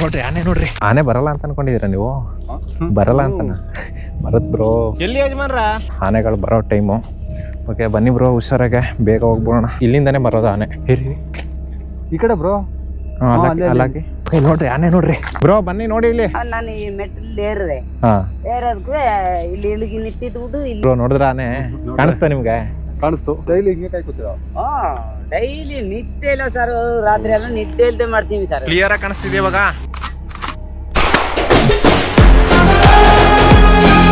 ನೋಡ್ರಿ ಆನೆ ನೋಡ್ರಿ. ಆನೆ ಬರಲ್ಲ ಅಂತ ಅನ್ಕೊಂಡಿದೀರ ನೀವು? ಬರಲ್ಲ ಅಂತನ ಬರತ್ ಬ್ರೋ. ಎಲ್ಲಿ ಯಜಮಾನ್ರ? ಆನೆಗಳು ಬರೋ ಟೈಮು. ಓಕೆ ಬನ್ನಿ ಬ್ರೋ, ಹುಷಾರಾಗೆ ಬೇಗ ಹೋಗ್ಬೋಣ. ಇಲ್ಲಿಂದಾನೆ ಬರೋದು ಆನೆ. ಈ ಕಡೆ ಬ್ರೋ. ಅಲ್ಲಾಗಿ ನೋಡ್ರಿ ಆನೆ ನೋಡ್ರಿ ಬ್ರೋ. ಬನ್ನಿ ನೋಡಿ ಇಲ್ಲಿ. ನಾನು ಈ ಮೆಟ್ಟಲ್ಲಿ ಏರಿದೆ. ಏರೋದಕ್ಕೂ ಇಲ್ಲಿ ಇಳಿಗಿ ನಿಂತಿದ್ಬಿಟ್ಟು ಇಲ್ಲಿ ಬ್ರೋ ನೋಡಿದ್ರ ಆನೆ ಕಾಣಿಸ್ತಾ ನಿಮ್ಗೆ? ಕಾಣಿಸ್ತು. ಡೈಲಿ ಹಿಂಗೆ ಕಾಯ್ಕೋತೀರಾ? ಡೈಲಿ ನಿತ್ಯ ಇಲ್ಲ ಸರ್, ರಾತ್ರಿ ಎಲ್ಲ ನಿತ್ಯ ಇಲ್ದೆ ಮಾಡ್ತೀವಿ ಸರ್. ಕ್ಲಿಯರ್ ಆಗಿ ಕಾಣಿಸ್ತಿದೆ ಇವಾಗ.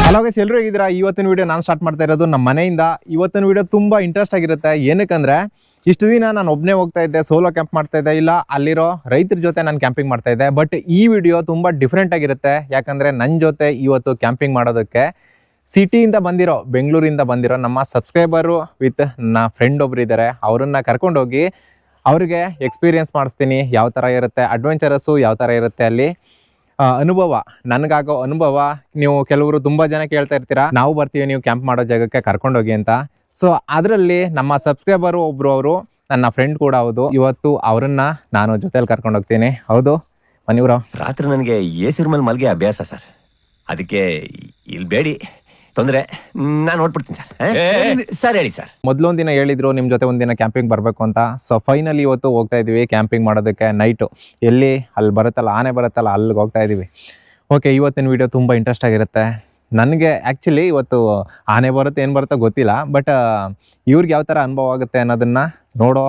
ಹಲೋ ಗೈಸ್, ಎಲ್ಲರೂ ಹೇಗಿದ್ದೀರಾ? ಇವತ್ತಿನ ವಿಡಿಯೋ ನಾನು ಸ್ಟಾರ್ಟ್ ಮಾಡ್ತಾ ಇರೋದು ನಮ್ಮ ಮನೆಯಿಂದ. ಇವತ್ತಿನ ವಿಡಿಯೋ ತುಂಬ ಇಂಟ್ರೆಸ್ಟ್ ಆಗಿರುತ್ತೆ. ಏನಕ್ಕಂದ್ರೆ ಇಷ್ಟು ದಿನ ನಾನು ಒಬ್ಬನೇ ಹೋಗ್ತಾ ಇದ್ದೆ, ಸೋಲೋ ಕ್ಯಾಂಪ್ ಮಾಡ್ತಾ ಇದ್ದೆ, ಇಲ್ಲ ಅಲ್ಲಿರೋ ರೈತರ ಜೊತೆ ನಾನು ಕ್ಯಾಂಪಿಂಗ್ ಮಾಡ್ತಾ ಇದ್ದೆ. ಬಟ್ ಈ ವಿಡಿಯೋ ತುಂಬ ಡಿಫ್ರೆಂಟ್ ಆಗಿರುತ್ತೆ. ಯಾಕಂದರೆ ನನ್ನ ಜೊತೆ ಇವತ್ತು ಕ್ಯಾಂಪಿಂಗ್ ಮಾಡೋದಕ್ಕೆ ಸಿಟಿಯಿಂದ ಬಂದಿರೋ, ಬೆಂಗಳೂರಿಂದ ಬಂದಿರೋ ನಮ್ಮ ಸಬ್ಸ್ಕ್ರೈಬರು ವಿತ್ ನನ್ನ ಫ್ರೆಂಡ್ ಒಬ್ರು ಇದ್ದಾರೆ. ಅವರನ್ನು ಕರ್ಕೊಂಡೋಗಿ ಅವ್ರಿಗೆ ಎಕ್ಸ್ಪೀರಿಯೆನ್ಸ್ ಮಾಡಿಸ್ತೀನಿ. ಯಾವ ಥರ ಇರುತ್ತೆ ಅಡ್ವೆಂಚರಸ್ಸು, ಯಾವ ಥರ ಇರುತ್ತೆ ಅಲ್ಲಿ ಅನುಭವ, ನನಗಾಗೋ ಅನುಭವ. ನೀವು ಕೆಲವರು ತುಂಬ ಜನ ಕೇಳ್ತಾ ಇರ್ತೀರಾ, ನಾವು ಬರ್ತೀವಿ ನೀವು ಕ್ಯಾಂಪ್ ಮಾಡೋ ಜಾಗಕ್ಕೆ ಕರ್ಕೊಂಡೋಗಿ ಅಂತ. ಸೊ ಅದರಲ್ಲಿ ನಮ್ಮ ಸಬ್ಸ್ಕ್ರೈಬರು ಒಬ್ಬರು, ಅವರು ನನ್ನ ಫ್ರೆಂಡ್ ಕೂಡ ಹೌದು. ಇವತ್ತು ಅವರನ್ನ ನಾನು ಜೊತೆಲಿ ಕರ್ಕೊಂಡು ಹೋಗ್ತೀನಿ. ಹೌದು ಬನ್ನಿ ಬ್ರೋ. ರಾತ್ರಿ ನನಗೆ ಎ ಮೇಲೆ ಮಲ್ಗೆ ಅಭ್ಯಾಸ ಸರ್, ಅದಕ್ಕೆ ಇಲ್ಲಿ ಬೇಡಿ ತೊಂದರೆ, ನಾನು ನೋಡ್ಬಿಡ್ತೀನಿ ಸರ್. ಸರ್ ಹೇಳಿ ಸರ್. ಮೊದಲೊಂದಿನ ಹೇಳಿದ್ರು ನಿಮ್ಮ ಜೊತೆ ಒಂದಿನ ಕ್ಯಾಂಪಿಂಗ್ ಬರಬೇಕು ಅಂತ. ಸೊ ಫೈನಲಿ ಇವತ್ತು ಹೋಗ್ತಾ ಇದ್ದೀವಿ ಕ್ಯಾಂಪಿಂಗ್ ಮಾಡೋದಕ್ಕೆ. ನೈಟು ಎಲ್ಲಿ ಅಲ್ಲಿ ಬರುತ್ತಲ್ಲ, ಆನೆ ಬರುತ್ತಲ್ಲ, ಅಲ್ಲಿಗೆ ಹೋಗ್ತಾ ಇದ್ದೀವಿ. ಓಕೆ, ಇವತ್ತಿನ ವಿಡಿಯೋ ತುಂಬ ಇಂಟ್ರೆಸ್ಟ್ ಆಗಿರುತ್ತೆ. ನನಗೆ ಆ್ಯಕ್ಚುಲಿ ಇವತ್ತು ಆನೆ ಬರುತ್ತೆ ಏನು ಬರುತ್ತೋ ಗೊತ್ತಿಲ್ಲ, ಬಟ್ ಇವ್ರಿಗೆ ಯಾವ ಥರ ಅನುಭವ ಆಗುತ್ತೆ ಅನ್ನೋದನ್ನು ನೋಡೋ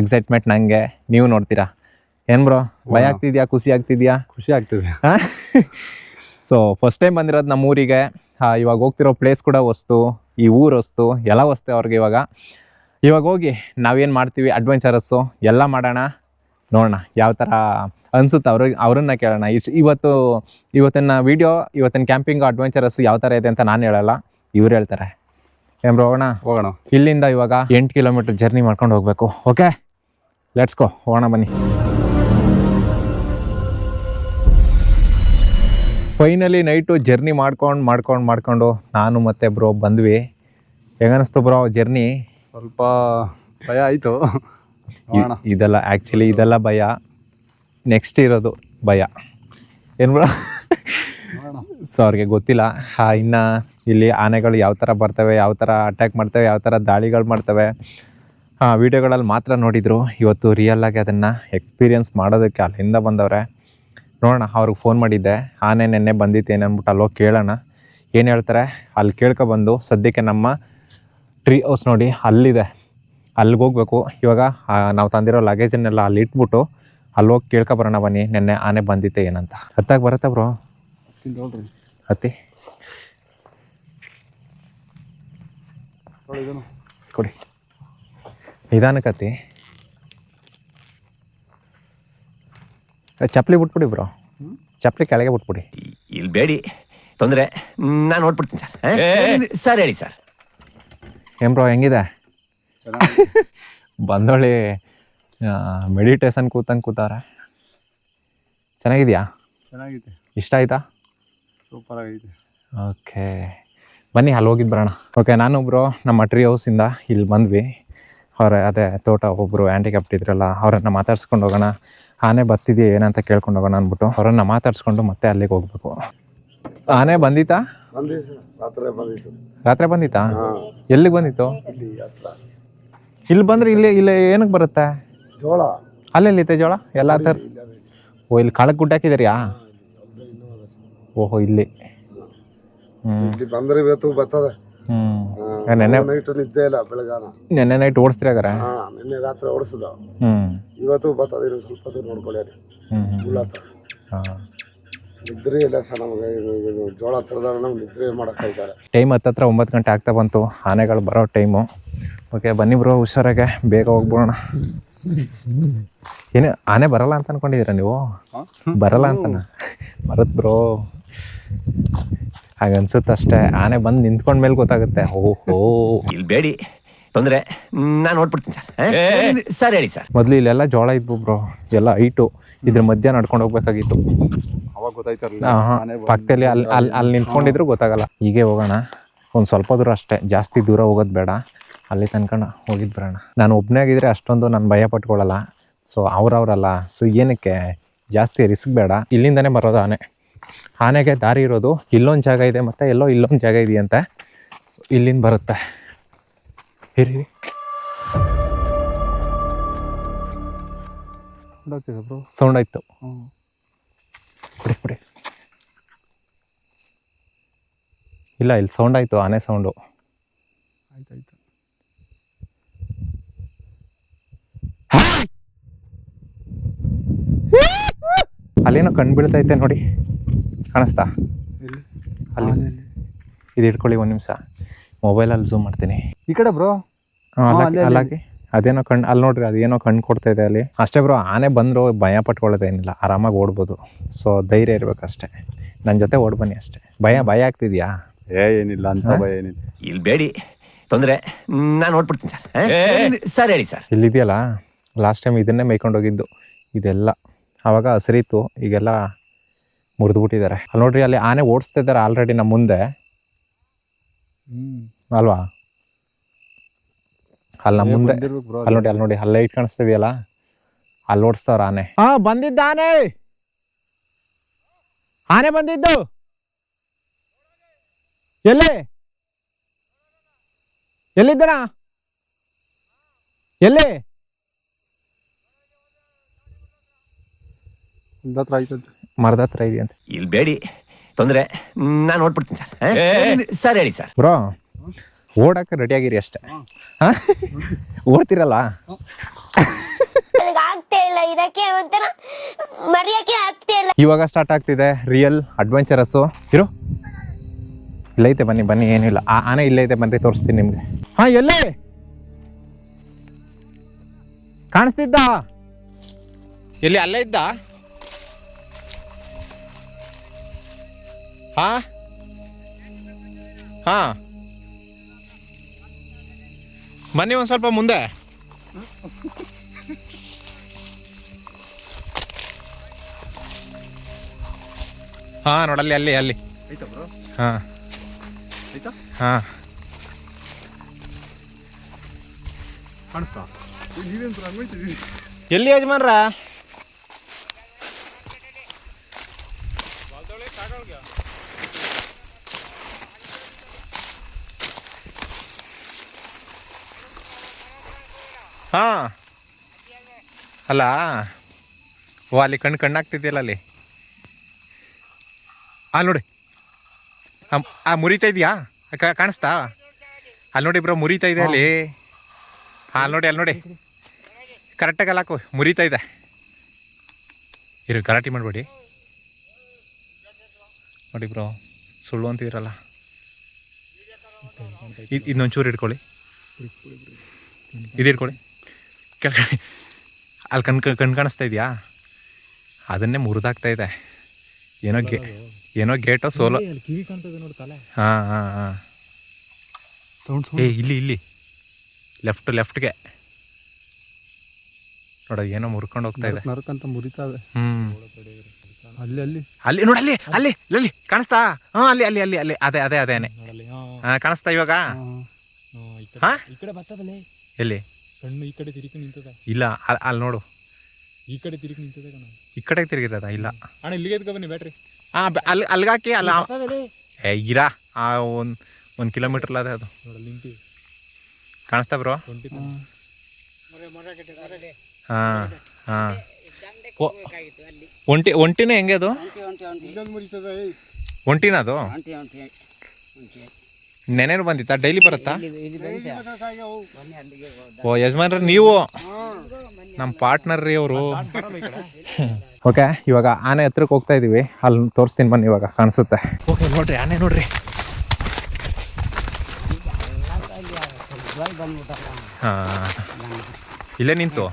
ಎಕ್ಸೈಟ್ಮೆಂಟ್ ನನಗೆ. ನೀವು ನೋಡ್ತೀರಾ ಏನು ಬ್ರೋ? ಭಯ ಆಗ್ತಿದ್ಯಾ, ಖುಷಿ ಆಗ್ತಿದ್ಯಾ? ಖುಷಿ ಆಗ್ತಿದೆ. ಸೊ ಫಸ್ಟ್ ಟೈಮ್ ಬಂದಿರೋದು ನಮ್ಮ ಊರಿಗೆ. ಇವಾಗ ಹೋಗ್ತಿರೋ ಪ್ಲೇಸ್ ಕೂಡ ಹೊಸ್ತು, ಈ ಊರು ಹೊಸ್ತು, ಎಲ್ಲ ಹೊಸ್ತೆ ಅವ್ರಿಗೆ. ಇವಾಗ ಹೋಗಿ ನಾವೇನು ಮಾಡ್ತೀವಿ ಅಡ್ವೆಂಚರಸ್ಸು ಎಲ್ಲ ಮಾಡೋಣ, ನೋಡೋಣ ಯಾವ ಥರ ಅನಿಸುತ್ತೆ ಅವ್ರನ್ನ ಕೇಳೋಣ. ಇವತ್ತಿನ ವೀಡಿಯೋ, ಇವತ್ತಿನ ಕ್ಯಾಂಪಿಂಗ್ ಅಡ್ವೆಂಚರಸ್ಸು ಯಾವ ಥರ ಇದೆ ಅಂತ ನಾನು ಹೇಳಲ್ಲ, ಇವ್ರು ಹೇಳ್ತಾರೆ. ಏನು ಬ್ರೋ, ಹೋಗೋಣ. ಇಲ್ಲಿಂದ ಇವಾಗ 8 ಕಿಲೋಮೀಟರ್ ಜರ್ನಿ ಮಾಡ್ಕೊಂಡು ಹೋಗಬೇಕು. ಓಕೆ ಲೆಟ್ಸ್ ಗೋ, ಹೋಗೋಣ ಬನ್ನಿ. ಫೈನಲಿ ನೈಟು ಜರ್ನಿ ಮಾಡ್ಕೊಂಡು ನಾನು ಮತ್ತು ಬ್ರೋ ಬಂದ್ವಿ. ಹೇಗನ್ನಿಸ್ತು ಬ್ರೋ ಜರ್ನಿ? ಸ್ವಲ್ಪ ಭಯ ಆಯಿತು. ಇದೆಲ್ಲ ಆ್ಯಕ್ಚುಲಿ ಇದೆಲ್ಲ ಭಯ, ನೆಕ್ಸ್ಟ್ ಇರೋದು ಭಯ. ಏನು ಬ್ರೋ? ಸೊ ಅವ್ರಿಗೆ ಗೊತ್ತಿಲ್ಲ ಇನ್ನು ಇಲ್ಲಿ ಆನೆಗಳು ಯಾವ ಥರ ಬರ್ತವೆ, ಯಾವ ಥರ ಅಟ್ಯಾಕ್ ಮಾಡ್ತವೆ, ಯಾವ ಥರ ದಾಳಿಗಳು ಮಾಡ್ತವೆ. ವೀಡಿಯೋಗಳಲ್ಲಿ ಮಾತ್ರ ನೋಡಿದರು. ಇವತ್ತು ರಿಯಲ್ಲಾಗಿ ಅದನ್ನು ಎಕ್ಸ್ಪೀರಿಯೆನ್ಸ್ ಮಾಡೋದಕ್ಕೆ ಅಲ್ಲಿಂದ ಬಂದವ್ರೆ. ನೋಡೋಣ, ಅವ್ರಿಗೆ ಫೋನ್ ಮಾಡಿದ್ದೆ, ಆನೆ ನೆನ್ನೆ ಬಂದಿತ್ತೇನೆ ಅಂದ್ಬಿಟ್ಟು ಅಲ್ಲೋಗಿ ಕೇಳೋಣ ಏನು ಹೇಳ್ತಾರೆ. ಅಲ್ಲಿ ಕೇಳ್ಕೊಬಂದು ಸದ್ಯಕ್ಕೆ ನಮ್ಮ ಟ್ರೀ ಹೌಸ್ ನೋಡಿ ಅಲ್ಲಿದೆ, ಅಲ್ಲಿಗೆ ಹೋಗ್ಬೇಕು. ಇವಾಗ ನಾವು ತಂದಿರೋ ಲಗೇಜನ್ನೆಲ್ಲ ಅಲ್ಲಿ ಇಟ್ಬಿಟ್ಟು ಅಲ್ಲಿ ಹೋಗಿ ಕೇಳ್ಕೊಬರೋಣ ಬನ್ನಿ, ನೆನ್ನೆ ಆನೆ ಬಂದಿತ್ತೆ ಏನಂತ. ಹತ್ತಾಗ ಬರುತ್ತೆ ಬ್ರೋ? ಹತ್ತಿ ಕೊಡಿ, ನಿಧಾನಕ್ಕೆ ಹತ್ತಿ. ಚಪ್ಪಲಿ ಬಿಟ್ಬಿಡಿ ಬ್ರೋ, ಚಪ್ಪಲಿ ಕೆಳಗೆ ಬಿಟ್ಬಿಡಿ. ಇಲ್ಲಿ ಬೇಡಿ ತೊಂದರೆ, ನಾನು ನೋಡ್ಬಿಡ್ತೀನಿ ಸರ್. ಸರ್ ಹೇಳಿ ಸರ್. ಏನು ಬ್ರೋ ಹೆಂಗಿದೆ? ಬಂದೋಳಿ ಮೆಡಿಟೇಷನ್ ಕೂತವ್ರೆ. ಚೆನ್ನಾಗಿದೆಯಾ? ಚೆನ್ನಾಗಿದೆ. ಇಷ್ಟ ಆಯ್ತಾ? ಸೂಪರ್ ಆಗೈತೆ. ಓಕೆ ಬನ್ನಿ ಅಲ್ಲಿ ಹೋಗಿದ್ದು ಬರೋಣ. ಓಕೆ, ನಾನು ಬ್ರೋ ನಮ್ಮ ಟ್ರೀ ಹೌಸಿಂದ ಇಲ್ಲಿ ಬಂದ್ವಿ. ಅದೇ ತೋಟ ಒಬ್ಬರು ಹ್ಯಾಂಡಿಕ್ಯಾಪ್ಟ್ ಇದ್ರಲ್ಲ, ಅವರನ್ನು ಮಾತಾಡ್ಸ್ಕೊಂಡು ಹೋಗೋಣ. ಆನೆ ಬರ್ತಿದೆಯಾ ಏನಂತ ಕೇಳ್ಕೊಂಡು ಹೋಗೋಣ ಅಂದ್ಬಿಟ್ಟು ಅವರನ್ನ ಮಾತಾಡ್ಸ್ಕೊಂಡು ಮತ್ತೆ ಅಲ್ಲಿಗೆ ಹೋಗ್ಬೇಕು. ಆನೆ ಬಂದಿತ್ತಾ? ರಾತ್ರಿ ಬಂದಿತ್ತಾ? ಎಲ್ಲಿಗೆ ಬಂದಿತ್ತು? ಇಲ್ಲಿ ಬಂದ್ರೆ ಇಲ್ಲಿ ಏನಕ್ಕೆ ಬರುತ್ತೆ? ಜೋಳ ಅಲ್ಲೆಲ್ಲಿತ್ತೆ ಜೋಳ ಎಲ್ಲ ಥರ? ಓ, ಇಲ್ಲಿ ಕಾಳಕ್ಕೆ ಗುಡ್ಡ ಹಾಕಿದಾರಿಯಾ? ಓಹೋ, ಇಲ್ಲಿ ಬಂದ್ರೆ ಇವತ್ತು ಬರ್ತದೆ. ನೆನ್ನೆ ನಿದ್ದೆ ಇಲ್ಲ, ಬೆಳಗಾನ ನೆನ್ನೆ ನೈಟ್ ಓಡಿಸ್ತಿರಾಗಾರ? ನಿನ್ನೆ ರಾತ್ರಿ ಓಡಿಸಿದ, ಇವತ್ತು ಬರ್ತದೆ. ಸ್ವಲ್ಪ ದೂರ ನೋಡ್ಕೊಳ್ಳಿ, ನಿದ್ರೆ ಇಲ್ಲ ಸರ್ ನಮಗೆ. ಜೋಳ ತರದಾಗ ನಮ್ಗೆ ನಿದ್ರೆ ಮಾಡೋಕ್ಕಾಯ್ತಾರೆ. ಟೈಮ್ ಹತ್ತತ್ರ 9 ಗಂಟೆ ಆಗ್ತಾ ಬಂತು, ಆನೆಗಳು ಬರೋ ಟೈಮು. ಓಕೆ ಬನ್ನಿ ಬ್ರೋ, ಹುಷಾರಾಗೆ ಬೇಗ ಹೋಗ್ಬೋಣ. ಏನು ಆನೆ ಬರಲ್ಲ ಅಂತ ಅನ್ಕೊಂಡಿದ್ದೀರಾ ನೀವು? ಬರಲ್ಲ ಅಂತನ ಬರುತ್ತೆ ಬ್ರೋ, ಹಾಗನ್ಸುತ್ತೆ ಅಷ್ಟೇ. ಆನೆ ಬಂದು ನಿಂತ್ಕೊಂಡ ಮೇಲೆ ಗೊತ್ತಾಗುತ್ತೆ. ಓಹೋ, ಇಲ್ಲಿ ಬೇಡಿ ತೊಂದರೆ, ನಾನು ನೋಡ್ಬಿಡ್ತೀನಿ ಸರ್. ಸರ್ ಹೇಳಿ ಸರ್. ಮೊದಲು ಇಲ್ಲೆಲ್ಲ ಜೋಳ ಇದ್ವು ಬ್ರೋ, ಎಲ್ಲ ಹೈಟು. ಇದ್ರ ಮಧ್ಯ ನಡ್ಕೊಂಡು ಹೋಗ್ಬೇಕಾಗಿತ್ತು. ಅವಾಗ ಗೊತ್ತಾಯ್ತಾರಲ್ಲ, ಪಕ್ಕದಲ್ಲಿ ಅಲ್ಲಿ ನಿಂತ್ಕೊಂಡಿದ್ರು ಗೊತ್ತಾಗಲ್ಲ. ಹೀಗೆ ಹೋಗೋಣ, ಒಂದು ಸ್ವಲ್ಪ ದೂರ ಅಷ್ಟೇ, ಜಾಸ್ತಿ ದೂರ ಹೋಗೋದು ಬೇಡ. ಅಲ್ಲಿ ತನಕ ಹೋಗಿದ್ದು ಬರೋಣ. ನಾನು ಒಬ್ಬನೇ ಆಗಿದ್ರೆ ಅಷ್ಟೊಂದು ನಾನು ಭಯ ಪಟ್ಕೊಳ್ಳಲ್ಲ. ಸೊ ಅವ್ರಲ್ಲ, ಸೊ ಏನಕ್ಕೆ ಜಾಸ್ತಿ ರಿಸ್ಕ್ ಬೇಡ. ಇಲ್ಲಿಂದನೇ ಬರೋದು ಆನೆಗೆ ದಾರಿ ಇರೋದು ಇಲ್ಲೊಂದು ಜಾಗ ಇದೆ ಮತ್ತು ಎಲ್ಲೋ ಇಲ್ಲೊಂದು ಜಾಗ ಇದೆಯಂತೆ. ಸೊ ಇಲ್ಲಿಂದ ಬರುತ್ತೆ. ಇರಿ ಸೌಂಡ್ ಆಯ್ತು. ಕೊಡಿ ಇಲ್ಲ, ಇಲ್ಲಿ ಸೌಂಡ್ ಆಯಿತು, ಆನೆ ಸೌಂಡು. ಅಲ್ಲೇನೋ ಕಣ್ಣು ಬೀಳ್ತೈತೆ ನೋಡಿ, ಕಾಣಿಸ್ತಾ? ಅಲ್ಲಿ ಇದು ಇಟ್ಕೊಳ್ಳಿ ಒಂದು ನಿಮಿಷ, ಮೊಬೈಲಲ್ಲಿ ಝೂಮ್ ಮಾಡ್ತೀನಿ. ಈ ಕಡೆ ಬ್ರೋ. ಅಲ್ಲಾಗಿ ಅದೇನೋ ಕಣ್ಣು ಅಲ್ಲಿ ನೋಡ್ರಿ, ಅದೇನೋ ಕಣ್ಣು ಕೊಡ್ತಾ ಇದೆ ಅಲ್ಲಿ. ಅಷ್ಟೇ ಬ್ರೋ, ಆನೆ ಬಂದರೂ ಭಯ ಪಟ್ಕೊಳ್ಳೋದೇನಿಲ್ಲ, ಆರಾಮಾಗಿ ಓಡ್ಬೋದು. ಸೊ ಧೈರ್ಯ ಇರ್ಬೇಕಷ್ಟೇ. ನನ್ನ ಜೊತೆ ಓಡ್ ಬನ್ನಿ ಅಷ್ಟೇ. ಭಯ ಆಗ್ತಿದ್ಯಾ? ಏನಿಲ್ಲ ಅಂತ ಭಯ ಏನಿಲ್ಲ. ಇಲ್ಲಿ ಬೇಡಿ, ತೊಂದರೆ ನಾನು ನೋಡ್ಬಿಡ್ತೀನಿ ಸರ್. ಸರ್ ಹೇಳಿ ಸರ್. ಇಲ್ಲಿದೆಯಲ್ಲ, ಲಾಸ್ಟ್ ಟೈಮ್ ಇದನ್ನೇ ಮೇಯ್ಕೊಂಡು ಹೋಗಿದ್ದು ಇದೆಲ್ಲ. ಆವಾಗ ಹಸಿರಿತ್ತು, ಈಗೆಲ್ಲ ಮುರಿದ್ಬಿಟ್ಟಿದ್ದಾರೆ. ಅಲ್ಲಿ ನೋಡ್ರಿ, ಅಲ್ಲಿ ಆನೆ ಓಡಿಸ್ತಾ ಇದ್ದಾರೆ ಆಲ್ರೆಡಿ ನಮ್ಮ ಮುಂದೆ ಅಲ್ವಾ? ಅಲ್ಲಿ ನಮ್ಮ ಮುಂದೆ ಅಲ್ಲಿ ನೋಡಿ ಅಲ್ಲೇ ಲೈಟ್ ಕಾಣಿಸ್ತಿದೆಯಲ್ಲ, ಅಲ್ಲಿ ಓಡಿಸ್ತಾವ್ರ ಆನೆ. ಬಂದಿದ್ದ ಆನೆ ಬಂದಿದ್ದು ಎಲ್ಲಿದ್ದಣ? ಎಲ್ಲಿ? ಮರದ ಹತ್ರ ಇದೆಯಂತೆ. ಇಲ್ಲಿ ಬೇಡಿ, ತೊಂದರೆ ನಾನು ನೋಡ್ಬಿಡ್ತೀನಿ ಸರ್. ಸರ್ ಹೇಳಿ ಸರ್. ಬ್ರೋ, ಓಡಕ್ಕೆ ರೆಡಿ ಆಗಿರಿ ಅಷ್ಟೇ. ಓಡ್ತಿರಲ್ಲ? ಇವಾಗ ಸ್ಟಾರ್ಟ್ ಆಗ್ತಿದೆ ರಿಯಲ್ ಅಡ್ವೆಂಚರಸ್ಸು. ಇರು, ಇಲ್ಲೈತೆ, ಬನ್ನಿ ಏನಿಲ್ಲ. ಆನೆ ಇಲ್ಲೈತೆ, ಬನ್ನಿ ತೋರಿಸ್ತೀನಿ ನಿಮ್ಗೆ. ಎಲ್ಲಿ ಕಾಣಿಸ್ತಿದ್ದ? ಎಲ್ಲಿ? ಅಲ್ಲೇ ಇದ್ದ? ಬನ್ನಿ ಒಂದು ಸ್ವಲ್ಪ ಮುಂದೆ. ನೋಡಲ್ಲಿ, ಅಲ್ಲಿ. ಎಲ್ಲಿ ಯಜಮಾನ್ರ? ಅಲ್ಲ, ಅಲ್ಲಿ ಕಣ್ಣಾಗ್ತಿದ್ಯಲ್ಲ ಅಲ್ಲಿ. ನೋಡಿ, ಮುರಿತಾ ಇದೆಯಾ? ಕಾಣಿಸ್ತಾ? ಅಲ್ಲಿ ನೋಡಿ ಬ್ರೋ, ಮುರಿತಾ ಇದೆ ಅಲ್ಲಿ. ಅಲ್ಲಿ ನೋಡಿ ಕರೆಕ್ಟಾಗಿ ಅಲ್ಲಾಕು, ಮುರಿತಾ ಇದೆ. ಇರು, ಗಲಾಟೆ ಮಾಡಬೇಡಿ ನೋಡಿ ಬ್ರೋ, ಸುಳ್ಳು ಅಂತಿರಲ್ಲ. ಇನ್ನೊಂಚೂರು ಇಟ್ಕೊಳ್ಳಿ, ಇದು ಇಟ್ಕೊಳ್ಳಿ. ಕೆಳಗಡೆ ಅಲ್ಲಿ ಕಣ್ಣು ಕಾಣಿಸ್ತಾ ಇದೆಯಾ? ಅದನ್ನೇ ಮುರಿದಾಗ್ತಾ ಇದೆ. ಏನೋ ಗೇಟೋ ಸೋಲೋ. ಇಲ್ಲಿ ಲೆಫ್ಟ್ಗೆ ನೋಡ, ಏನೋ ಮುರ್ಕೊಂಡು ಹೋಗ್ತಾ ಇದೆ. ಅಲ್ಲಿ ನೋಡಲ್ಲಿ, ಅಲ್ಲಿ ಕಾಣಿಸ್ತಾ? ಅಲ್ಲಿ ಅದೇನೆ ಕಾಣಿಸ್ತಾ ಇವಾಗ? ಎಲ್ಲಿ? ಕಣ್ಣು ಈ ಕಡೆ ತಿರುಗಿ ನಿಂತದ. ಇಲ್ಲ, ಅಲ್ಲಿ ನೋಡು, ಈ ಕಡೆ ತಿರುಗಿ ನಿಂತದ. ಈ ಕಡೆ ತಿರುಗಿದ? ಇಲ್ಲ ಅಣ್ಣ, ಇಲ್ಲಿಗೆ ಎತ್ಕೊ ಬನ್ನಿ ಬ್ಯಾಟ್ರಿ. ಅಲ್ಗಾಕಿ ಅಲ್ಲ. ಇರಾ, ಒಂದು ಕಿಲೋಮೀಟರ್ ಅದೇ ಅದು. ಕಾಣಿಸ್ತಾ ಬ್ರೋ? ಒಂಟಿನ ಹೆಂಗೆ ಅದು? ಒಂಟಿನ ಅದು? ನೆನೇನು ಬಂದಿತ್ತಾ? ಡೈಲಿ ಬರುತ್ತಾ? ಓ ಯಜಮಾನ್ರ, ನೀವು ನಮ್ಮ ಪಾರ್ಟ್ನರ್ ರೀ ಅವರು. ಓಕೆ, ಇವಾಗ ಆನೆ ಹತ್ರಕ್ಕೆ ಹೋಗ್ತಾ ಇದೀವಿ. ಅಲ್ಲಿ ತೋರಿಸ್ತೀನಿ ಬನ್ನಿ, ಇವಾಗ ಕಾಣಿಸುತ್ತೆ. ಓಕೆ, ನೋಡ್ರಿ ಆನೆ ನೋಡ್ರಿ. ಇಲ್ಲೇ ನಿಂತು.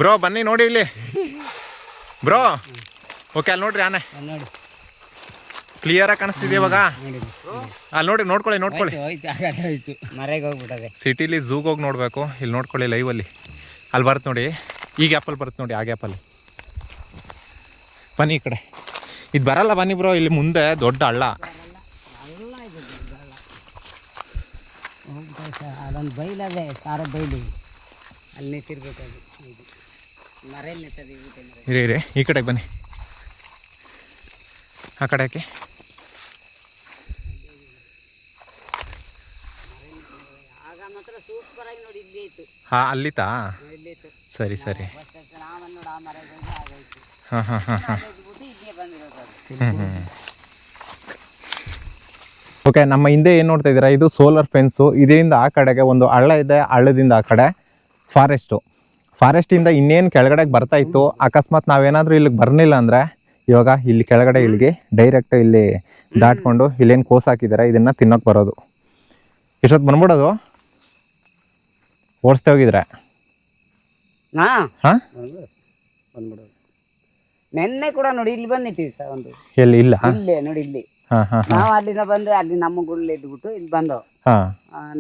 ಬ್ರೋ ಬನ್ನಿ ನೋಡಿ ಇಲ್ಲಿ ಬ್ರೋ. ಓಕೆ, ಅಲ್ಲಿ ನೋಡ್ರಿ ಆನೆ ಕ್ಲಿಯರ್ ಆಗಿ ಕಾಣಿಸ್ತಿದೆ ಇವಾಗ. ಅಲ್ಲಿ ನೋಡಿ, ನೋಡ್ಕೊಳ್ಳಿ. ಸಿಟಿಲಿ ಝೂಗೆ ಹೋಗಿ ನೋಡ್ಬೇಕು. ಇಲ್ಲಿ ನೋಡ್ಕೊಳ್ಳಿ ಲೈವ್ ಅಲ್ಲಿ. ಅಲ್ಲಿ ಬರುತ್ತೆ ನೋಡಿ, ಈ ಗ್ಯಾಪಲ್ಲಿ ಬರುತ್ತೆ ನೋಡಿ, ಆ ಗ್ಯಾಪಲ್ಲಿ. ಬನ್ನಿ ಈ ಕಡೆ. ಇದು ಬರಲ್ಲ, ಬನ್ನಿ ಬ್ರೋ. ಇಲ್ಲಿ ಮುಂದೆ ದೊಡ್ಡ ಹಳ್ಳ. ಅಲ್ಲಿ ನಿಂತಿರ್ಬೇಕು ಅದು ಇದು ಮರೆಯಲ್ಲಿ ನಿಂತದೆ ಈಟೆ ಮರ. ಇರಿ ಇರಿ ಈ ಕಡೆಗೆ ಬನ್ನಿ, ಆ ಕಡೆ ಹಾಕಿ. ಆಗ ಮಾತ್ರ ಸೂಪರ್ ಆಗಿ ನೋಡಿ ಇಲ್ಲಿ ಇತ್ತು, ಹಾಂ ಅಲ್ಲಿತಾ? ಇಲ್ಲಿ ಇತ್ತು. ಸರಿ ಸರಿ. ಫಸ್ಟ್ ನಾವನ್ನ ನೋಡಿ ಆ ಮರಗಳಿಗೆ ಆಗೋಯ್ತು. ಹಾಂ ಹಾಂ ಹಾಂ ಹಾಂ. ಬಿಟ್ಟು ಇಲ್ಲಿಗೆ ಬಂದಿರೋದು ಅದು. ಓಕೆ, ನಮ್ಮ ಹಿಂದೆ ಏನು ನೋಡ್ತಾ ಇದ್ದೀರಾ, ಇದು ಸೋಲಾರ್ ಫೆನ್ಸು. ಇದರಿಂದ ಆ ಕಡೆಗೆ ಒಂದು ಹಳ್ಳ ಇದೆ, ಹಳ್ಳದಿಂದ ಆ ಕಡೆ ಫಾರೆಸ್ಟಿಂದ ಇನ್ನೇನು ಕೆಳಗಡೆಗೆ ಬರ್ತಾ ಇತ್ತು. ಅಕಸ್ಮಾತ್ ನಾವೇನಾದರೂ ಇಲ್ಲಿಗೆ ಬರಲಿಲ್ಲ ಅಂದರೆ ಇವಾಗ ಇಲ್ಲಿ ಕೆಳಗಡೆ ಇಲ್ಲಿಗೆ ಡೈರೆಕ್ಟ್ ಇಲ್ಲಿ ದಾಟ್ಕೊಂಡು ಇಲ್ಲೇನು ಕೋಸ್ ಹಾಕಿದ್ದಾರೆ ಇದನ್ನು ತಿನ್ನೋಕೆ ಬರೋದು. ಎಷ್ಟೊತ್ತು ಬಂದ್ಬಿಡೋದು ಓಡಿಸ್ತಾ ಹೋಗಿದ್ರೆ? ಹಾಂ, ಬಂದ್ಬಿಡೋದು. ನೆನ್ನೆ ಕೂಡ ನೋಡಿ ಇಲ್ಲಿ ಬಂದಿಟ್ಟಿವಿ ಸರ್ ಒಂದು, ಎಲ್ಲಿ? ಇಲ್ಲ. ಇಲ್ಲೇ ನೋಡಿ ಇಲ್ಲಿ. ಹಾಂ ಹಾಂ ನಾವು ಅಲ್ಲಿಂದ ಬಂದ್ರೆ ಅಲ್ಲಿ ನಮ್ಮ ಗುಳ್ಳೆ ಇದ್ಬಿಟ್ಟು ಇಲ್ಲಿ ಬಂದವು. ಹಾಂ,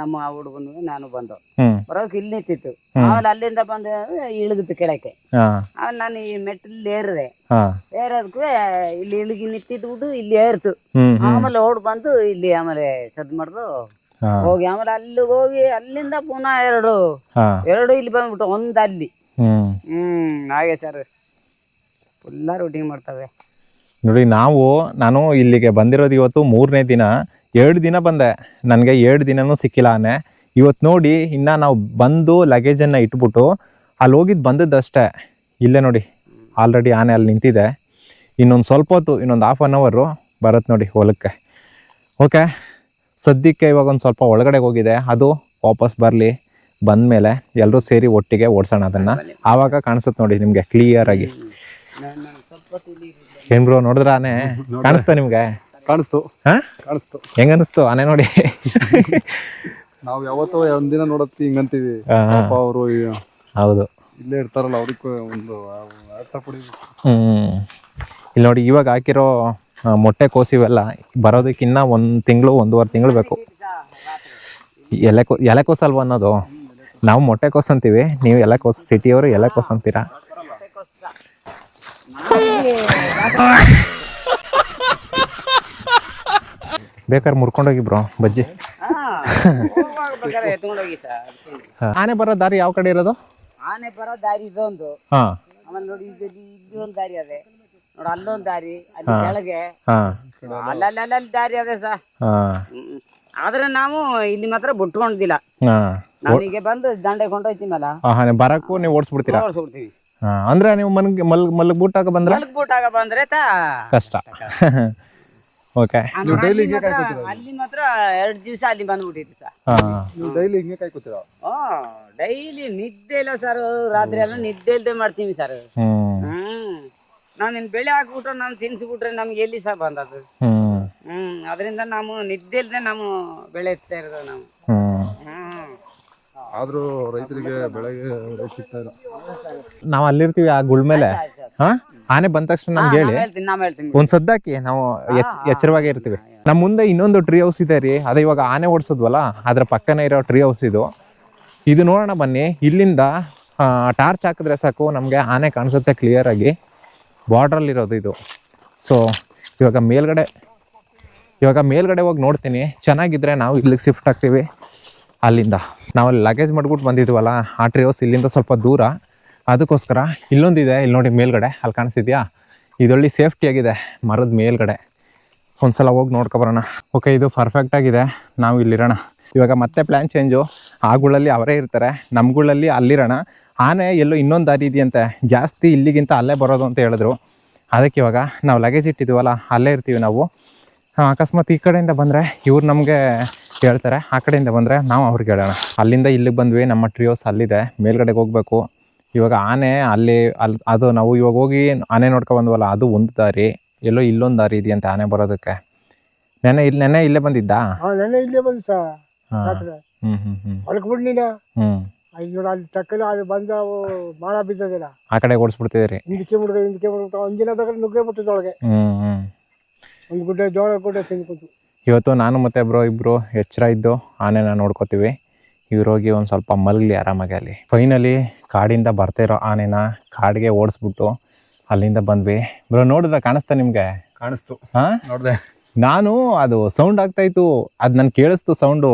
ನಮ್ಮ ಆ ಹುಡುಗನು ನಾನು ಬಂದವು. ಹ್ಞೂ ಬರೋಕೆ ಇಲ್ಲಿ ನಿಂತಿತ್ತು. ಆಮೇಲೆ ಅಲ್ಲಿಂದ ಬಂದು ಇಳಿದಿತ್ತು ಕೆಳಕ್ಕೆ. ಹಾಂ ಆಮೇಲೆ ನಾನು ಈ ಮೆಟ್ಟಲ್ಲಿ ಏರಿದೆ. ಹಾಂ ಏರೋದಕ್ಕೂ ಇಲ್ಲಿ ಇಳಿಗಿ ನಿಂತಿದ್ಬಿಟ್ಟು ಇಲ್ಲಿ ಏರ್ತು. ಹ್ಞೂ ಆಮೇಲೆ ಓಡ್ ಬಂದು ಇಲ್ಲಿ ಆಮೇಲೆ ಸದ್ ಮಾಡ್ದು ಹಾಂ ಹೋಗಿ ಆಮೇಲೆ ಅಲ್ಲಿಗೆ ಹೋಗಿ ಅಲ್ಲಿಂದ ಪುನಃ ಎರಡು ಹಾಂ ಇಲ್ಲಿ ಬಂದ್ಬಿಟ್ಟು ಒಂದು ಅಲ್ಲಿ. ಹಾಗೆ ಸರ್ ಫುಲ್ಲ ರೂಟಿಂಗ್ ಮಾಡ್ತವೆ ನೋಡಿ. ನಾನು ಇಲ್ಲಿಗೆ ಬಂದಿರೋದು ಇವತ್ತು 3ನೇ ದಿನ. 2 ದಿನ ಬಂದೆ, ನನಗೆ 2 ದಿನನೂ ಸಿಕ್ಕಿಲ್ಲ ಆನೆ. ಇವತ್ತು ನೋಡಿ ಇನ್ನು ನಾವು ಬಂದು ಲಗೇಜನ್ನು ಇಟ್ಬಿಟ್ಟು ಅಲ್ಲಿ ಹೋಗಿದ್ದು ಬಂದದ್ದಷ್ಟೇ. ಇಲ್ಲೇ ನೋಡಿ ಆಲ್ರೆಡಿ ಆನೆ ಅಲ್ಲಿ ನಿಂತಿದೆ. ಇನ್ನೊಂದು ಸ್ವಲ್ಪ ಹೊತ್ತು, ಇನ್ನೊಂದು ½ ಅವರ್ ಬರುತ್ತೆ ನೋಡಿ ಹೊಲಕ್ಕೆ. ಓಕೆ, ಸದ್ಯಕ್ಕೆ ಇವಾಗ ಒಂದು ಸ್ವಲ್ಪ ಒಳಗಡೆ ಹೋಗಿದೆ, ಅದು ವಾಪಸ್ ಬರಲಿ. ಬಂದಮೇಲೆ ಎಲ್ಲರೂ ಸೇರಿ ಒಟ್ಟಿಗೆ ಓಡಿಸೋಣ ಅದನ್ನು. ಆವಾಗ ಕಾಣಿಸುತ್ತೆ ನೋಡಿ ನಿಮಗೆ ಕ್ಲಿಯರಾಗಿ. ಏನ್ ಬ್ರೋ ನೋಡಿದ್ರ ಆನೆ ಕಾಣಿಸ್ತಾ ನಿಮ್ಗೆ? ಕಾಣಿಸ್ತು. ಹಾಂ, ಕಾಣಿಸ್ತು. ಹೆಂಗ ಅನಿಸ್ತು ಆನೆ ನೋಡಿ? ನಾವು ಯಾವತ್ತೋ ಒಂದಿನ ನೋಡತ್ತಿ ಹಿಂಗಂತೀವಿ. ಅವರು ಹೌದು, ಇಲ್ಲೇ ಇರ್ತಾರಲ್ಲ, ಅವ್ರಿಗೆ ಒಂದು ಅರ್ಥ ಪಡಿ. ಇಲ್ಲಿ ನೋಡಿ ಇವಾಗ ಹಾಕಿರೋ ಮೊಟ್ಟೆ ಕೋಸಿವೆಲ್ಲ ಬರೋದಕ್ಕಿನ್ನ 1 ತಿಂಗಳು 1.5 ತಿಂಗಳು ಬೇಕು. ಎಲೆಕೋಸು ಅಲ್ವ ಅನ್ನೋದು? ನಾವು ಮೊಟ್ಟೆ ಕೋಸು ಅಂತೀವಿ, ನೀವು ಎಲೆಕೋಸು, ಸಿಟಿಯವರು ಎಲೆಕೋಸು ಅಂತೀರಾ. ಬೇಕಾದ್ರೆ ಮುರ್ಕೊಂಡೋಗಿ ಬ್ರೋ ಬಜ್ಜಿ. ಎತ್ಕೊಂಡೋಗಿ ಸರ್. ಆನೆ ಬರೋ ದಾರಿ ಯಾವ ಕಡೆ ಇರೋದು? ಆನೆ ಬರೋ ದಾರಿ ಇದೊಂದು. ಹಾಂ, ಆಮೇಲೆ ನೋಡಿ ಇಲ್ಲಿ ಒಂದು ದಾರಿ ಅದೇ ನೋಡಿ, ಅಲ್ಲೊಂದು ದಾರಿ, ಅಲ್ಲಿ ಕೆಳಗೆ ಹಾಂ, ಅಲ್ಲಿ ದಾರಿ ಅದೇ ಸರ್. ಹಾಂ, ಆದ್ರೆ ನಾವು ಇಲ್ಲಿ ಮಾತ್ರ ಬಿಟ್ಕೊಂಡಿಲ್ಲ. ಹಾಂ. ನಾವೀಗ ಬಂದು ದಂಡೆ ಕೊಂಡೋಯ್ತೀವಲ್ಲ, ಹಾಂ, ಬರಕ್ಕೂ ನೀವು ಓಡಿಸ್ಬಿಡ್ತೀರಾ? ಓಡಿಸ್ಬಿಡ್ತೀವಿ. ಹಾಂ, ಅಂದ್ರೆ ನೀವು ಮಲ್ಗ್ಬಿಟ್ಟಾಗ ಬಂದ್ರೆ ಬೂಟಾಗ ಬಂದ್ರೆ ಕಷ್ಟ. ಓಕೆ, ಅಲ್ಲಿ ಮಾತ್ರ 2 ದಿವಸ ಅಲ್ಲಿ ಬಂದ್ಬಿಟ್ಟಿತ್ತು ಸರ್. ನೀವು ಡೈಲಿ ಹಿಂಗೆ ಕಾಯ್ಕೋತೀರಾ? ಡೈಲಿ ನಿದ್ದೆ ಇಲ್ಲ ಸರ್, ರಾತ್ರಿ ಎಲ್ಲ ನಿದ್ದೆ ಇಲ್ದೆ ಮಾಡ್ತೀವಿ ಸರ್. ನಾನಿನ್ ಬೆಳೆ ಹಾಕ್ಬಿಟ್ರೆ ನಾನು ತಿನ್ಸಿಬಿಟ್ರೆ ನಮ್ಗೆ ಎಲ್ಲಿ ಸಹ ಬಂದದ್ದು. ಅದರಿಂದ ನಾವು ನಿದ್ದೆ ಇಲ್ದೆ ನಾವು ಬೆಳೆ ಎತ್ತಾ ಇರೋದು ನಾವು. ಆದ್ರೂ ರೈತರಿಗೆ ಬೆಳೆಗೆ ರೇಟ್ ಸಿಗ್ತಾ ಇಲ್ಲ. ನಾವು ಅಲ್ಲಿರ್ತೀವಿ ಆ ಗುಳ್ ಮೇಲೆ. ಹಾಂ, ಆನೆ ಬಂದ ತಕ್ಷಣ ನಮ್ಗೆ ಹೇಳಿ ಹೇಳ್ತೀನಿ. ಒಂದ್ ಸದ್ದಾಕಿ ನಾವು ಎಚ್ಚರವಾಗೇ ಇರ್ತೀವಿ. ನಮ್ಮ ಮುಂದೆ ಇನ್ನೊಂದು ಟ್ರೀ ಹೌಸ್ ಇದೆ ರೀ, ಅದೇ ಇವಾಗ ಆನೆ ಓಡಿಸೋದ್ವಲ್ಲ ಅದ್ರ ಪಕ್ಕನೇ ಇರೋ ಟ್ರೀ ಹೌಸ್ ಇದು ನೋಡೋಣ ಬನ್ನಿ. ಇಲ್ಲಿಂದ ಟಾರ್ಚ್ ಹಾಕಿದ್ರೆ ಸಾಕು ನಮಗೆ ಆನೆ ಕಾಣಿಸುತ್ತೆ ಕ್ಲಿಯರ್ ಆಗಿ. ಬಾರ್ಡ್ರಲ್ಲಿರೋದು ಇದು. ಸೊ ಇವಾಗ ಮೇಲ್ಗಡೆ ಹೋಗಿ ನೋಡ್ತೀನಿ, ಚೆನ್ನಾಗಿದ್ರೆ ನಾವು ಇಲ್ಲಿಗೆ ಶಿಫ್ಟ್ ಆಗ್ತೀವಿ. ಅಲ್ಲಿಂದ ನಾವಲ್ಲಿ ಲಗೇಜ್ ಮಾಡ್ಬಿಟ್ಟು ಬಂದಿದ್ವಲ್ಲ ಆ ಟ್ರೀ ಹೌಸ್ ಇಲ್ಲಿಂದ ಸ್ವಲ್ಪ ದೂರ, ಅದಕ್ಕೋಸ್ಕರ ಇಲ್ಲೊಂದಿದೆ. ಇಲ್ಲಿ ನೋಡಿ ಮೇಲ್ಗಡೆ, ಅಲ್ಲಿ ಕಾಣಿಸ್ತಿದ್ಯಾ? ಇದೊಳ್ಳೆ ಸೇಫ್ಟಿಯಾಗಿದೆ ಮರದ ಮೇಲ್ಗಡೆ. ಒಂದ್ಸಲ ಹೋಗಿ ನೋಡ್ಕೊಬರೋಣ. ಓಕೆ, ಇದು ಪರ್ಫೆಕ್ಟ್ ಆಗಿದೆ, ನಾವು ಇಲ್ಲಿರೋಣ. ಇವಾಗ ಮತ್ತೆ ಪ್ಲ್ಯಾನ್ ಚೇಂಜು. ಆ ಗುಳಲ್ಲಿ ಅವರೇ ಇರ್ತಾರೆ, ನಮ್ಮ ಗುಳಲ್ಲಿ ಅಲ್ಲಿರೋಣ. ಆನೆ ಎಲ್ಲೋ ಇನ್ನೊಂದು ದಾರಿ ಇದೆಯಂತೆ, ಜಾಸ್ತಿ ಇಲ್ಲಿಗಿಂತ ಅಲ್ಲೇ ಬರೋದು ಅಂತ ಹೇಳಿದ್ರು. ಅದಕ್ಕೆ ಇವಾಗ ನಾವು ಲಗೇಜ್ ಇಟ್ಟಿದ್ದೀವಲ್ಲ ಅಲ್ಲೇ ಇರ್ತೀವಿ ನಾವು. ಅಕಸ್ಮಾತ್ ಈ ಕಡೆಯಿಂದ ಬಂದರೆ ಇವ್ರು ನಮಗೆ ಹೇಳ್ತಾರೆ, ಆ ಕಡೆಯಿಂದ ಬಂದರೆ ನಾವು ಅವ್ರಿಗೆ ಹೇಳೋಣ. ಅಲ್ಲಿಂದ ಇಲ್ಲಿಗೆ ಬಂದ್ವಿ, ನಮ್ಮ ಟ್ರೀ ಹೌಸ್ ಅಲ್ಲಿದೆ, ಮೇಲ್ಗಡೆಗೆ ಹೋಗಬೇಕು. ಇವಾಗ ಆನೆ ಅದು ನಾವು ಇವಾಗ ಹೋಗಿ ಆನೆ ನೋಡ್ಕೊಬಂದ್ವಲ್ಲ ಅದು ಒಂದು ದಾರಿ, ಎಲ್ಲೋ ಇಲ್ಲೊಂದು ದಾರಿ ಇದೆಯಂತೆ ಆನೆ ಬರೋದಕ್ಕೆ. ನೆನ್ನೆ ಇಲ್ಲೇ ಬಂದಿದ್ದಾ? ನೆನ್ನೆ ಇಲ್ಲೇ ಬಂದು ಸರ್. ಅಲ್ಲಿ ತಕ್ಕಲು ಅದು ಬಂದ ಮಾಳ ಬಿದ್ದದಿಲ್ಲ, ಆ ಕಡೆ ಓಡಿಸ್ಬಿಡ್ತಿದ್ದೀರಿ. ಹಿಂದಕ್ಕೆ ಬಿಡ್ಬಿಟ್ಟು ಒಂದಿನ ಬೇಕಾದ್ರೆ ನುಗ್ಗೇ ಬಿಟ್ಟಿದ್ದೊಳಗೆ ಒಂದು ಜೋಳ ಗುಡ್ಡೆ ತಿಂದ್ಕೊತು. ಇವತ್ತು ನಾನು ಮತ್ತೆ ಇಬ್ರು ಎಚ್ಚರ ಇದ್ದು ಆನೆನ ನೋಡ್ಕೋತೀವಿ. ಇವ್ರೋಗಿ ಒಂದು ಸ್ವಲ್ಪ ಮಲಗಲಿ ಆರಾಮಾಗಿ ಅಲ್ಲಿ. ಫೈನಲಿ ಕಾಡಿಂದ ಬರ್ತಿರೋ ಆನೆನ ಕಾಡಿಗೆ ಓಡಿಸ್ಬಿಟ್ಟು ಅಲ್ಲಿಂದ ಬಂದ್ವಿ. ನೋಡಿದ್ರೆ ಕಾಣಿಸ್ತಾ ನಿಮಗೆ? ಕಾಣಿಸ್ತು. ಹಾಂ, ನೋಡಿದೆ ನಾನು. ಅದು ಸೌಂಡ್ ಆಗ್ತಾಯಿತ್ತು, ಅದು ನನ್ಗೆ ಕೇಳಿಸ್ತು ಸೌಂಡು.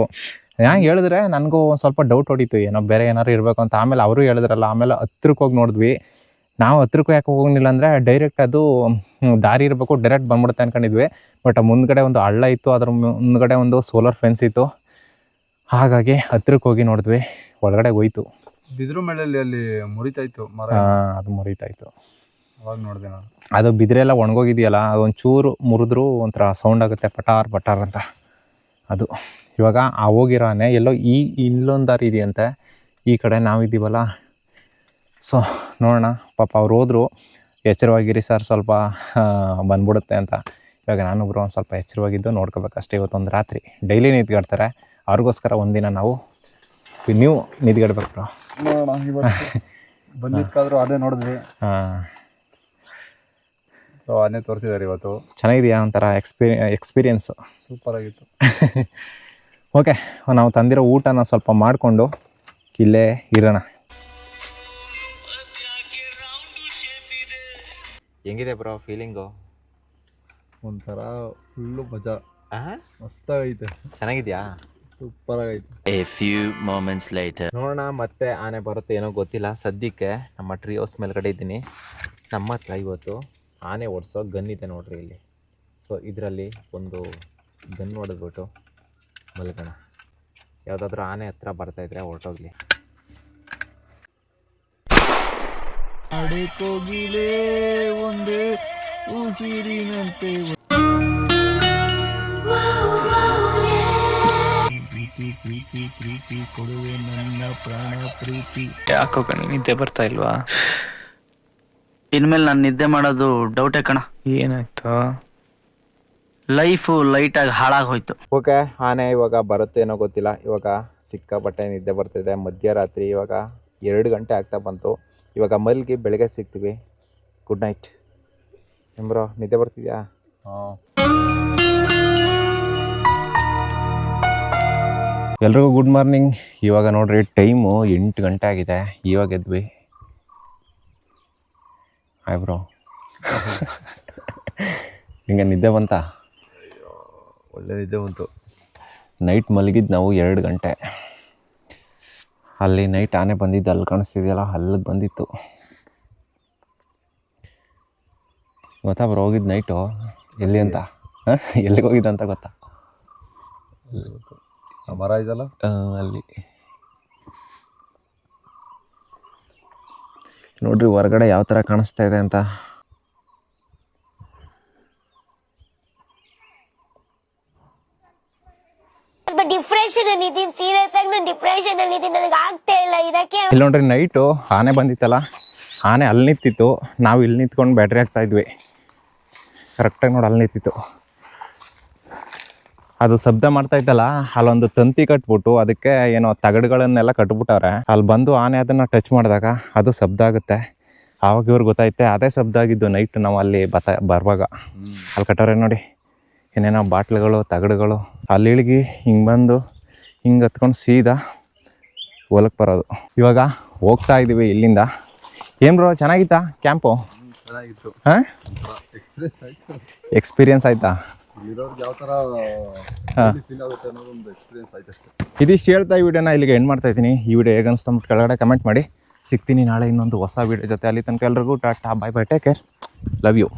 ಹ್ಯಾಂಗೆ ಹೇಳಿದ್ರೆ ನನಗೂ ಒಂದು ಸ್ವಲ್ಪ ಡೌಟ್ ಹೊಡಿತು, ಏನೋ ಬೇರೆ ಏನಾರು ಇರಬೇಕು ಅಂತ. ಆಮೇಲೆ ಅವರು ಹೇಳಿದ್ರಲ್ಲ, ಆಮೇಲೆ ಹತ್ರಕ್ಕೆ ಹೋಗಿ ನೋಡಿದ್ವಿ. ನಾವು ಹತ್ರಕ್ಕೂ ಯಾಕೆ ಹೋಗಿಲ್ಲ ಅಂದರೆ ಡೈರೆಕ್ಟ್ ಅದು ದಾರಿ ಇರಬೇಕು, ಡೈರೆಕ್ಟ್ ಬಂದ್ಬಿಡುತ್ತೆ ಅಂದ್ಕೊಂಡಿದ್ವಿ. ಬಟ್ ಮುಂದ್ಗಡೆ ಒಂದು ಹಳ್ಳ ಇತ್ತು, ಅದ್ರ ಮುಂದ್ಗಡೆ ಒಂದು ಸೋಲಾರ್ ಫೆನ್ಸ್ ಇತ್ತು. ಹಾಗಾಗಿ ಹತ್ರಕ್ಕೆ ಹೋಗಿ ನೋಡಿದ್ವಿ, ಒಳಗಡೆ ಹೋಯ್ತು. ಬಿದಿರು ಮೇಳಲ್ಲಿ ಅಲ್ಲಿ ಮುರಿತಾಯಿತ್ತು ಮರ, ಅದು ಮುರಿತಾಯಿತ್ತು. ಅವಾಗ ನೋಡಿದೆ ನಾನು. ಅದು ಬಿದಿರೆಲ್ಲ ಒಣಗೋಗಿದೆಯಲ್ಲ, ಅದೊಂದು ಚೂರು ಮುರಿದ್ರೂ ಒಂಥರ ಸೌಂಡ್ ಆಗುತ್ತೆ, ಪಟಾರ್ ಪಟಾರ್ ಅಂತ. ಅದು ಇವಾಗ ಆ ಹೋಗಿರೋ ಆನೆ ಎಲ್ಲೋ ಇಲ್ಲೊಂದು ದಾರಿ ಇದೆಯಂತೆ, ಈ ಕಡೆ ನಾವಿದ್ದೀವಲ್ಲ. ಸೊ ನೋಡೋಣ, ಪಾಪ ಅವ್ರು ಹೋದ್ರು, ಎಚ್ಚರವಾಗಿರಿ ಸರ್, ಸ್ವಲ್ಪ ಬಂದ್ಬಿಡುತ್ತೆ ಅಂತ. ಇವಾಗ ನಾನೊಬ್ಬರು ಒಂದು ಸ್ವಲ್ಪ ಎಚ್ಚರವಾಗಿದ್ದು ನೋಡ್ಕೋಬೇಕಷ್ಟೇ. ಇವತ್ತೊಂದು ರಾತ್ರಿ ಡೈಲಿ ನಿಂತ್ಕೊಳ್ತಾರೆ, ಅವ್ರಿಗೋಸ್ಕರ ಒಂದಿನ ನಾವು ನೀವು ನಿಂತ್ಕೊಳ್ಬೇಕು. ನೋಡೋಣ, ಇವತ್ತು ಬಂದಿದ್ದಾದ್ರೂ ಅದೇ ನೋಡಿದ್ವಿ. ಹಾಂ, ಸೊ ಆನೆ ತೋರಿಸಿದ್ದಾರೆ ಇವತ್ತು. ಚೆನ್ನಾಗಿದೆಯಾ ಒಂಥರ ಎಕ್ಸ್ಪೀರಿಯನ್ಸು? ಸೂಪರ್ ಆಗಿತ್ತು. ಓಕೆ, ನಾವು ತಂದಿರೋ ಊಟನ ಸ್ವಲ್ಪ ಮಾಡಿಕೊಂಡು ಇಲ್ಲೇ ಇರೋಣ. ಹೆಂಗಿದೆ ಬ್ರೋ ಫೀಲಿಂಗು? ಒಂಥರ ಫುಲ್ಲು ಮಜಾ, ಮಸ್ತಾಗೈತೆ. ಚೆನ್ನಾಗಿದೆಯಾ? ಸೂಪರ್ ಆಗೈತೆ. A few moments later. ನೋಡೋಣ, ಮತ್ತೆ ಆನೆ ಬರುತ್ತೆ ಏನೋ ಗೊತ್ತಿಲ್ಲ. ಸದ್ಯಕ್ಕೆ ನಮ್ಮ ಟ್ರೀ ಹೌಸ್ ಮೇಲ್ಗಡೆ ಇದ್ದೀನಿ. ನಮ್ಮ ಹತ್ರ ಇವತ್ತು ಆನೆ ಓಡಿಸೋ ಗನ್ ಇದೆ ನೋಡ್ರಿ ಇಲ್ಲಿ. ಸೊ ಇದರಲ್ಲಿ ಒಂದು ಗನ್ ಹೊಡೆದ್ಬಿಟ್ಟು ಮಲ್ಗೋಣ. ಯಾವುದಾದ್ರೂ ಆನೆ ಹತ್ರ ಬರ್ತಾಯಿದ್ರೆ ಹೊರಟೋಗ್ಲಿ. ಒಂದೇ ಉಸಿರಿನಂತೆ ಪ್ರೀತಿ ಕೊಡುವೆ ನನ್ನ ಪ್ರಾಣ ಪ್ರೀತಿ. ಯಾಕೋ ಕಣಿ ನಿದ್ದೆ ಬರ್ತಾ ಇಲ್ವಾ? ಇನ್ಮೇಲೆ ನಾನು ನಿದ್ದೆ ಮಾಡೋದು ಡೌಟೇ ಕಣ. ಏನಾಯ್ತು? ಲೈಫು ಲೈಟಾಗಿ ಹಾಳಾಗೋಯ್ತು. ಓಕೆ, ಆನೆ ಇವಾಗ ಬರುತ್ತೇನೋ ಗೊತ್ತಿಲ್ಲ. ಇವಾಗ ಸಿಕ್ಕಾಪಟ್ಟೆ ನಿದ್ದೆ ಬರ್ತಿದೆ, ಮಧ್ಯರಾತ್ರಿ. ಇವಾಗ 2 ಗಂಟೆ ಆಗ್ತಾ ಬಂತು. ಇವಾಗ ಮಲ್ಗಿ ಬೆಳಗ್ಗೆ ಸಿಗ್ತೀವಿ. Good night. ಬ್ರೋ ನಿದ್ದೆ ಬರ್ತಿದ್ಯಾ? ಹಾಂ, ಎಲ್ರಿಗೂ ಗುಡ್ ಮಾರ್ನಿಂಗ್. ಇವಾಗ ನೋಡ್ರಿ ಟೈಮು 8 ಗಂಟೆ ಆಗಿದೆ. ಇವಾಗ ಎದ್ವಿ. Hi bro. ಹಿಂಗೆ ನಿದ್ದೆ ಬಂತ? ಒಳ್ಳೆ ನಿದ್ದೆ ಬಂತು. ನೈಟ್ ಮಲಗಿದ್ದು ನಾವು 2 ಗಂಟೆ. ಅಲ್ಲಿ ನೈಟ್ ಆನೆ ಬಂದಿದ್ದು ಅಲ್ಲಿ ಕಾಣಿಸ್ತಿದೆಯಲ್ಲ, ಅಲ್ಲಿಗೆ ಬಂದಿತ್ತು. ಗೊತ್ತಾ ಬ್ರೋ ಹೋಗಿದ್ದು ನೈಟು ಎಲ್ಲಿ ಅಂತ? ಎಲ್ಲಿಗೆ ಹೋಗಿದ್ದು ಅಂತ ಗೊತ್ತಾ? ಆ ಮರ ಇದಲ್ಲ ಅಲ್ಲಿ ನೋಡ್ರಿ ಹೊರಗಡೆ ಯಾವ ಥರ ಕಾಣಿಸ್ತಾ ಇದೆ ಅಂತ. ಇಲ್ಲಿ ನೋಡ್ರಿ ನೈಟು ಆನೆ ಬಂದಿತ್ತಲ್ಲ, ಆನೆ ಅಲ್ಲಿ ನಿಂತಿತ್ತು, ನಾವು ಇಲ್ಲಿ ನಿಂತ್ಕೊಂಡು ಬ್ಯಾಟ್ರಿ ಹಾಕ್ತಾ ಇದ್ವಿ. ಕರೆಕ್ಟಾಗಿ ನೋಡಿ ಅಲ್ಲಿ ನಿಂತಿತ್ತು. ಅದು ಶಬ್ದ ಮಾಡ್ತಾ ಇತ್ತಲ್ಲ, ಅಲ್ಲೊಂದು ತಂತಿ ಕಟ್ಬಿಟ್ಟು ಅದಕ್ಕೆ ಏನೋ ತಗಡುಗಳನ್ನೆಲ್ಲ ಕಟ್ಬಿಟ್ಟವ್ರೆ. ಅಲ್ಲಿ ಬಂದು ಆನೆ ಅದನ್ನು ಟಚ್ ಮಾಡಿದಾಗ ಅದು ಶಬ್ದ ಆಗುತ್ತೆ. ಆವಾಗ ಇವ್ರಿಗೆ ಗೊತ್ತಾಯ್ತೆ ಅದೇ ಶಬ್ದ ಆಗಿದ್ದು ನೈಟ್ ನಾವು ಅಲ್ಲಿ ಬರುವಾಗ. ಅಲ್ಲಿ ಕಟ್ಟವ್ರೆ ನೋಡಿ, ಏನೇನೋ ಬಾಟ್ಲುಗಳು, ತಗಡುಗಳು. ಅಲ್ಲಿ ಇಳಿಗಿ ಹಿಂಗೆ ಬಂದು ಹಿಂಗೆ ಹತ್ಕೊಂಡು ಸೀದಾ ಹೊಲಕ್ಕೆ ಬರೋದು. ಇವಾಗ ಹೋಗ್ತಾ ಇದ್ದೀವಿ ಇಲ್ಲಿಂದ. ಏನು ಬ್ರೋ ಚೆನ್ನಾಗಿತ್ತಾ ಕ್ಯಾಂಪು? ಚೆನ್ನಾಗಿತ್ತು. ಹಾಂ, ಎಕ್ಸ್ಪೀರಿಯನ್ಸ್ ಆಯಿತಾ? ಇಲ್ಲಿರೋರ್ಗೆ ಯಾವ ಥರ ಫೀಲ್ ಆಗುತ್ತೆ ಅನ್ನೋದು ಒಂದು ಎಕ್ಸ್ಪೀರಿಯನ್ಸ್ ಆಯ್ತು ಅಷ್ಟೇ. ಇದಿಷ್ಟು ಹೇಳ್ತಾ ಈ ವಿಡಿಯೋನ ಇಲ್ಲಿಗೆ ಎಂಡ್ ಮಾಡ್ತಾ ಇದ್ದೀನಿ. ಈ ವಿಡಿಯೋ ಹೇಗೆ ಅನಿಸ್ತು ಕೆಳಗಡೆ ಕಮೆಂಟ್ ಮಾಡಿ. ಸಿಗ್ತೀನಿ ನಾಳೆ ಇನ್ನೊಂದು ಹೊಸ ವಿಡಿಯೋ ಜೊತೆ. ಅಲ್ಲಿ ತನಕ ಎಲ್ರಿಗೂ tata, bye bye, take care, love you.